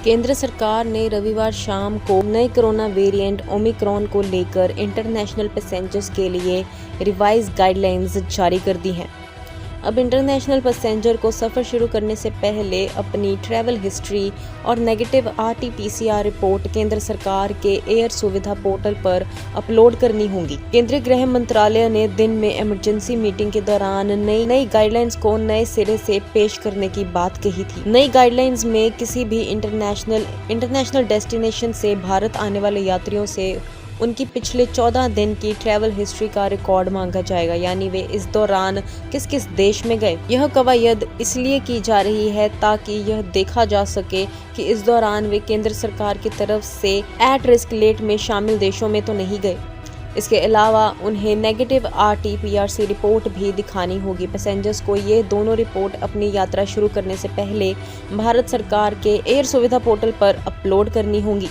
केंद्र सरकार ने रविवार शाम को नए कोरोना वेरिएंट ओमिक्रॉन को लेकर इंटरनेशनल पैसेंजर्स के लिए रिवाइज गाइडलाइंस जारी कर दी हैं। अब इंटरनेशनल पैसेंजर को सफ़र शुरू करने से पहले अपनी ट्रैवल हिस्ट्री और नेगेटिव RT-PCR रिपोर्ट केंद्र सरकार के एयर सुविधा पोर्टल पर अपलोड करनी होगी। केंद्रीय गृह मंत्रालय ने दिन में इमरजेंसी मीटिंग के दौरान नई गाइडलाइंस को नए सिरे से पेश करने की बात कही थी। नई गाइडलाइंस में किसी भी इंटरनेशनल डेस्टिनेशन से भारत आने वाले यात्रियों से उनकी पिछले 14 दिन की ट्रैवल हिस्ट्री का रिकॉर्ड मांगा जाएगा, यानी वे इस दौरान किस किस देश में गए। यह कवायद इसलिए की जा रही है ताकि यह देखा जा सके कि इस दौरान वे केंद्र सरकार की तरफ से एट रिस्क लिस्ट में शामिल देशों में तो नहीं गए। इसके अलावा उन्हें नेगेटिव RT-PCR रिपोर्ट भी दिखानी होगी। पैसेंजर्स को ये दोनों रिपोर्ट अपनी यात्रा शुरू करने से पहले भारत सरकार के एयर सुविधा पोर्टल पर अपलोड करनी होगी।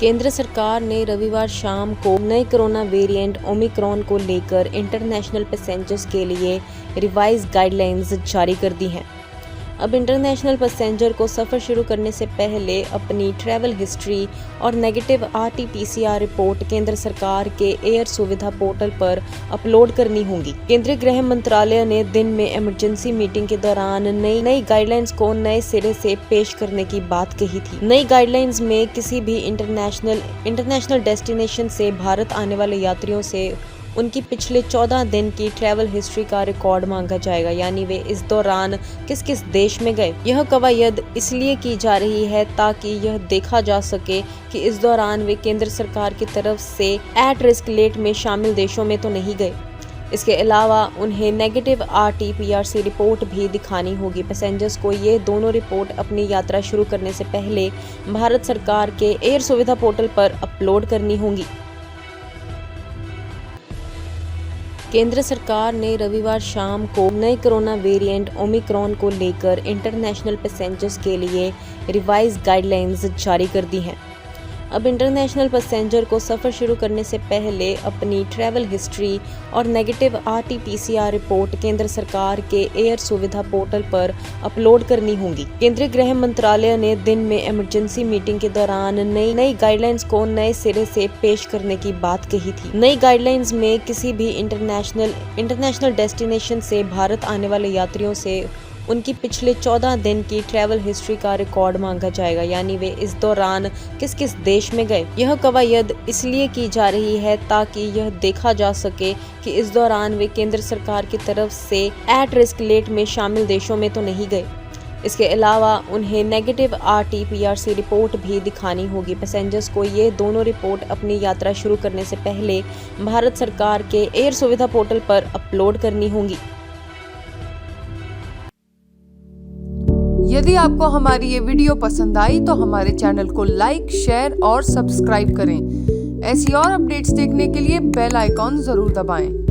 केंद्र सरकार ने रविवार शाम को नए कोरोना वेरिएंट ओमिक्रॉन को लेकर इंटरनेशनल पैसेंजर्स के लिए रिवाइज गाइडलाइंस जारी कर दी हैं। अब इंटरनेशनल पैसेंजर को सफ़र शुरू करने से पहले अपनी ट्रैवल हिस्ट्री और नेगेटिव RT-PCR रिपोर्ट केंद्र सरकार के एयर सुविधा पोर्टल पर अपलोड करनी होगी। केंद्रीय गृह मंत्रालय ने दिन में इमरजेंसी मीटिंग के दौरान नई गाइडलाइंस को नए सिरे से पेश करने की बात कही थी। नई गाइडलाइंस में किसी भी इंटरनेशनल डेस्टिनेशन से भारत आने वाले यात्रियों से उनकी पिछले 14 दिन की ट्रैवल हिस्ट्री का रिकॉर्ड मांगा जाएगा, यानी वे इस दौरान किस किस देश में गए। यह कवायद इसलिए की जा रही है ताकि यह देखा जा सके कि इस दौरान वे केंद्र सरकार की तरफ से एट रिस्क लिस्ट में शामिल देशों में तो नहीं गए। इसके अलावा उन्हें नेगेटिव RT-PCR रिपोर्ट भी दिखानी होगी। पैसेंजर्स को ये दोनों रिपोर्ट अपनी यात्रा शुरू करने से पहले भारत सरकार के एयर सुविधा पोर्टल पर अपलोड करनी होगी। केंद्र सरकार ने रविवार शाम को नए कोरोना वेरिएंट ओमिक्रॉन को लेकर इंटरनेशनल पैसेंजर्स के लिए रिवाइज गाइडलाइंस जारी कर दी हैं। अब इंटरनेशनल पैसेंजर को सफ़र शुरू करने से पहले अपनी ट्रैवल हिस्ट्री और नेगेटिव RT-PCR रिपोर्ट केंद्र सरकार के एयर सुविधा पोर्टल पर अपलोड करनी होगी। केंद्रीय गृह मंत्रालय ने दिन में इमरजेंसी मीटिंग के दौरान नई गाइडलाइंस को नए सिरे से पेश करने की बात कही थी। नई गाइडलाइंस में किसी भी इंटरनेशनल डेस्टिनेशन से भारत आने वाले यात्रियों से उनकी पिछले 14 दिन की ट्रैवल हिस्ट्री का रिकॉर्ड मांगा जाएगा, यानी वे इस दौरान किस किस देश में गए। यह कवायद इसलिए की जा रही है ताकि यह देखा जा सके कि इस दौरान वे केंद्र सरकार की तरफ से एट रिस्क लिस्ट में शामिल देशों में तो नहीं गए। इसके अलावा उन्हें नेगेटिव RT-PCR रिपोर्ट भी दिखानी होगी। पैसेंजर्स को ये दोनों रिपोर्ट अपनी यात्रा शुरू करने से पहले भारत सरकार के एयर सुविधा पोर्टल पर अपलोड करनी होगी। यदि आपको हमारी ये वीडियो पसंद आई तो हमारे चैनल को लाइक, शेयर और सब्सक्राइब करें। ऐसी और अपडेट्स देखने के लिए बेल आइकॉन जरूर दबाएं।